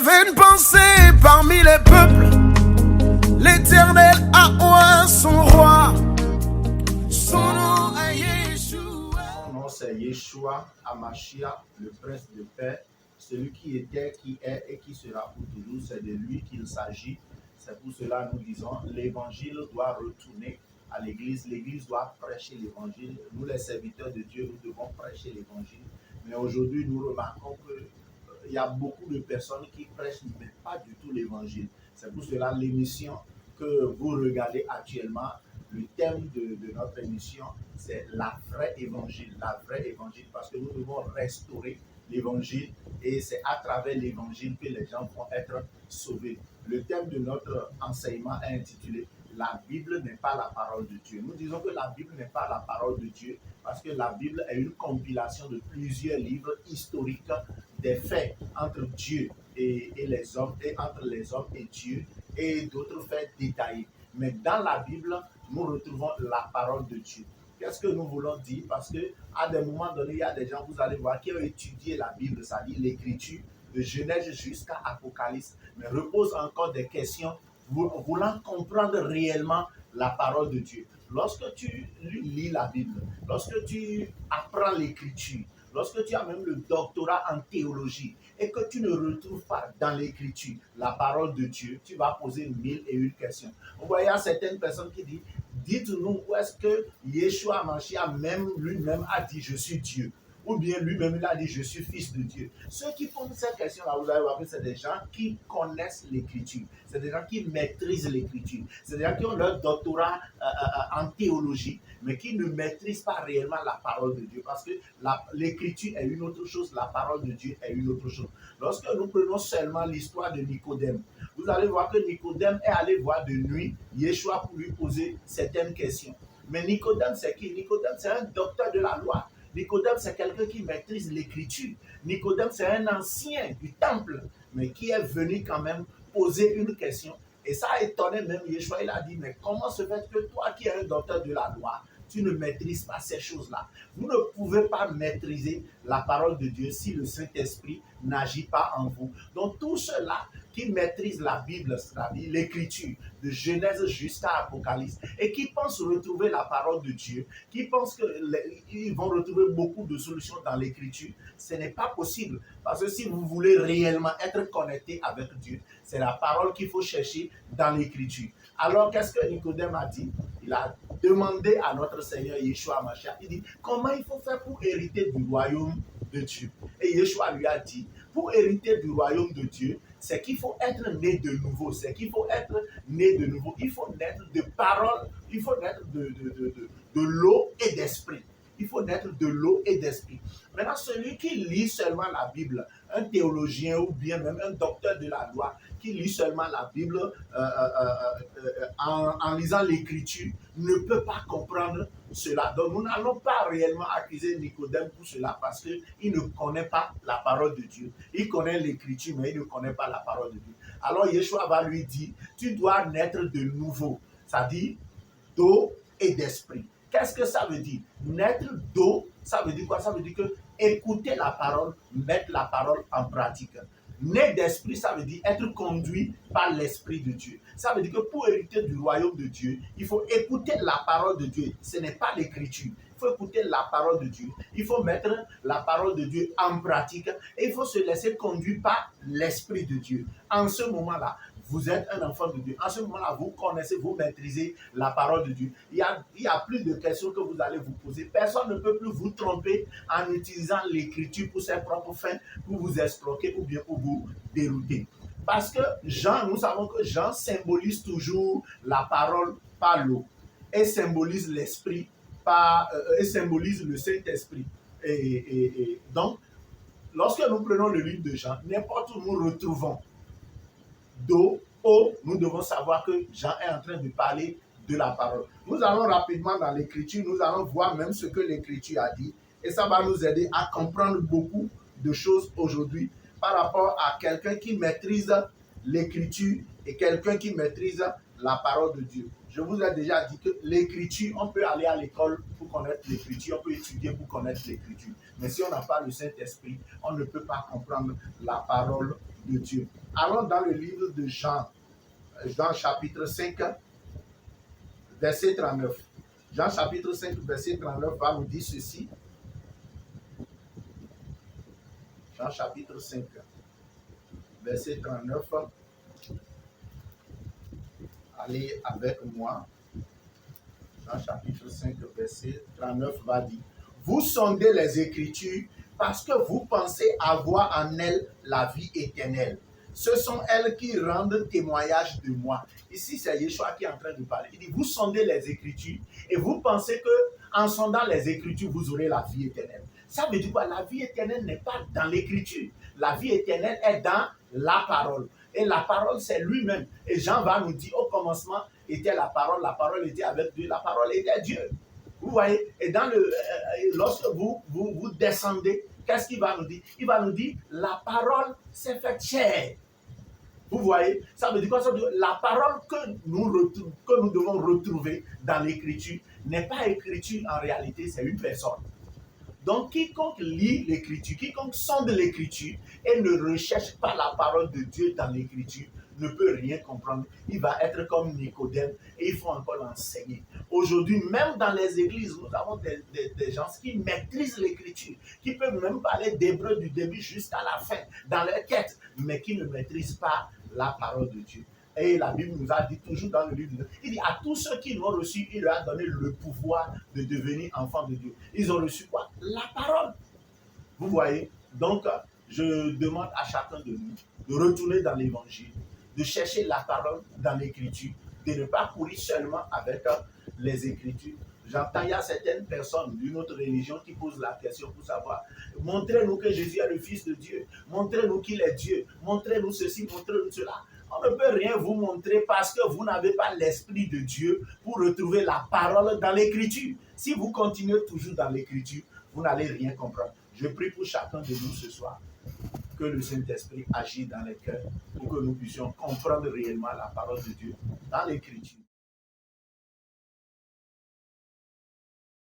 avait une pensée parmi les peuples. L'Éternel a oint son roi. Son nom est Yeshua. Son nom c'est Yeshua Hamashiach, le prince de paix, celui qui était, qui est et qui sera pour toujours. C'est de lui qu'il s'agit. C'est pour cela que nous disons l'évangile doit retourner à l'église. L'église doit prêcher l'évangile. Nous, les serviteurs de Dieu, nous devons prêcher l'évangile. Mais aujourd'hui, nous remarquons qu'il y a beaucoup de personnes qui prêchent, mais pas du tout l'évangile. C'est pour cela l'émission que vous regardez actuellement, le thème de notre émission, c'est la vraie évangile. La vraie évangile, parce que nous devons restaurer l'évangile et c'est à travers l'évangile que les gens vont être sauvés. Le thème de notre enseignement est intitulé « La Bible n'est pas la parole de Dieu ». Nous disons que la Bible n'est pas la parole de Dieu parce que la Bible est une compilation de plusieurs livres historiques des faits entre Dieu et les hommes, et entre les hommes et Dieu, et d'autres faits détaillés. Mais dans la Bible, nous retrouvons la parole de Dieu. Qu'est-ce que nous voulons dire? Parce qu'à des moments donnés, il y a des gens, vous allez voir, qui ont étudié la Bible, c'est-à-dire l'écriture, de Genèse jusqu'à Apocalypse, mais reposent encore des questions voulant comprendre réellement la parole de Dieu. Lorsque tu lis la Bible, lorsque tu apprends l'écriture, lorsque tu as même le doctorat en théologie et que tu ne retrouves pas dans l'écriture la parole de Dieu, tu vas poser 1001 questions. Vous voyez, il y a certaines personnes qui disent, dites-nous où est-ce que Yeshua Hamashiach même lui-même a dit je suis Dieu. Ou bien lui-même il a dit je suis fils de Dieu. Ceux qui posent cette question-là, vous allez voir que c'est des gens qui connaissent l'écriture. C'est des gens qui maîtrisent l'écriture. C'est des gens qui ont leur doctorat en théologie, mais qui ne maîtrisent pas réellement la parole de Dieu. Parce que l'écriture est une autre chose, la parole de Dieu est une autre chose. Lorsque nous prenons seulement l'histoire de Nicodème, vous allez voir que Nicodème est allé voir de nuit Yeshua pour lui poser certaines questions. Mais Nicodème, c'est qui? Nicodème, c'est un docteur de la loi. Nicodème, c'est quelqu'un qui maîtrise l'écriture. Nicodème, c'est un ancien du temple, mais qui est venu quand même poser une question. Et ça a étonné même Yeshua. Il a dit, mais comment se fait que toi qui es un docteur de la loi, tu ne maîtrises pas ces choses-là? Vous ne pouvez pas maîtriser la parole de Dieu si le Saint-Esprit n'agit pas en vous. Donc tout cela qui maîtrisent la Bible, c'est-à-dire l'écriture, de Genèse jusqu'à Apocalypse, et qui pensent retrouver la parole de Dieu, qui pensent qu'ils vont retrouver beaucoup de solutions dans l'écriture, ce n'est pas possible. Parce que si vous voulez réellement être connecté avec Dieu, c'est la parole qu'il faut chercher dans l'écriture. Alors, qu'est-ce que Nicodème a dit? Il a demandé à notre Seigneur Yeshua Hamashiach, il dit, comment il faut faire pour hériter du royaume de Dieu? Et Yeshua lui a dit, pour hériter du royaume de Dieu, c'est qu'il faut être né de nouveau, c'est qu'il faut être né de nouveau, il faut naître de parole, il faut naître de l'eau et d'esprit. Il faut naître de l'eau et d'esprit. Maintenant, celui qui lit seulement la Bible, un théologien ou bien même un docteur de la loi, qui lit seulement la Bible en lisant l'écriture, ne peut pas comprendre cela. Donc, nous n'allons pas réellement accuser Nicodème pour cela parce qu'il ne connaît pas la parole de Dieu. Il connaît l'écriture, mais il ne connaît pas la parole de Dieu. Alors, Yeshua va lui dire, tu dois naître de nouveau, c'est-à-dire d'eau et d'esprit. Qu'est-ce que ça veut dire? Naître d'eau, ça veut dire quoi? Ça veut dire que écouter la parole, mettre la parole en pratique. Né d'esprit, ça veut dire être conduit par l'Esprit de Dieu. Ça veut dire que pour hériter du royaume de Dieu, il faut écouter la parole de Dieu. Ce n'est pas l'écriture. Il faut écouter la parole de Dieu. Il faut mettre la parole de Dieu en pratique et il faut se laisser conduire par l'Esprit de Dieu. En ce moment-là, vous êtes un enfant de Dieu. En ce moment-là, vous connaissez, vous maîtrisez la parole de Dieu. Il y a plus de questions que vous allez vous poser. Personne ne peut plus vous tromper en utilisant l'écriture pour ses propres fins, pour vous escroquer ou bien pour vous dérouter. Parce que Jean, nous savons que Jean symbolise toujours la parole par l'eau et symbolise l'esprit et symbolise le Saint-Esprit. Donc, lorsque nous prenons le livre de Jean, n'importe où nous retrouvons d'eau, eau, nous devons savoir que Jean est en train de parler de la parole. Nous allons rapidement dans l'écriture, nous allons voir même ce que l'écriture a dit et ça va nous aider à comprendre beaucoup de choses aujourd'hui par rapport à quelqu'un qui maîtrise l'écriture et quelqu'un qui maîtrise la parole de Dieu. Je vous ai déjà dit que l'écriture, on peut aller à l'école pour connaître l'écriture, on peut étudier pour connaître l'écriture. Mais si on n'a pas le Saint-Esprit, on ne peut pas comprendre la parole de Dieu. Allons dans le livre de Jean, Jean chapitre 5, verset 39. Jean chapitre 5, verset 39 va nous dire ceci. Jean chapitre 5, verset 39. Allez avec moi. Jean chapitre 5, verset 39 va dire: Vous sondez les Écritures parce que vous pensez avoir en elles la vie éternelle. Ce sont elles qui rendent témoignage de moi. Ici, c'est Yeshua qui est en train de parler. Il dit: Vous sondez les Écritures et vous pensez que en sondant les Écritures, vous aurez la vie éternelle. Ça veut dire quoi? La vie éternelle n'est pas dans l'Écriture. La vie éternelle est dans la parole. Et la parole, c'est lui-même. Et Jean va nous dire: au commencement était la parole était avec Dieu, la parole était Dieu. Vous voyez? Et lorsque vous descendez, qu'est-ce qu'il va nous dire? Il va nous dire: la parole s'est faite chair. Vous voyez? Ça veut dire quoi? Ça veut dire la parole que nous devons retrouver dans l'écriture n'est pas écriture en réalité, c'est une personne. Donc, quiconque lit l'écriture, quiconque sonde l'écriture et ne recherche pas la parole de Dieu dans l'écriture, ne peut rien comprendre. Il va être comme Nicodème et il faut encore l'enseigner. Aujourd'hui, même dans les églises, nous avons des gens qui maîtrisent l'écriture, qui peuvent même parler d'hébreu du début jusqu'à la fin, dans leur quête, mais qui ne maîtrisent pas la parole de Dieu. Et la Bible nous a dit toujours dans le livre, il dit: à tous ceux qui l'ont reçu, il leur a donné le pouvoir de devenir enfants de Dieu. Ils ont reçu quoi? La parole. Vous voyez? Donc, je demande à chacun de nous de retourner dans l'évangile, de chercher la parole dans l'écriture, de ne pas courir seulement avec les écritures. J'entends, il y a certaines personnes d'une autre religion qui posent la question pour savoir: montrez-nous que Jésus est le Fils de Dieu, montrez-nous qu'il est Dieu, montrez-nous ceci, montrez-nous cela. On ne peut rien vous montrer parce que vous n'avez pas l'Esprit de Dieu pour retrouver la parole dans l'écriture. Si vous continuez toujours dans l'écriture, vous n'allez rien comprendre. Je prie pour chacun de nous ce soir que le Saint-Esprit agisse dans les cœurs pour que nous puissions comprendre réellement la parole de Dieu dans l'écriture.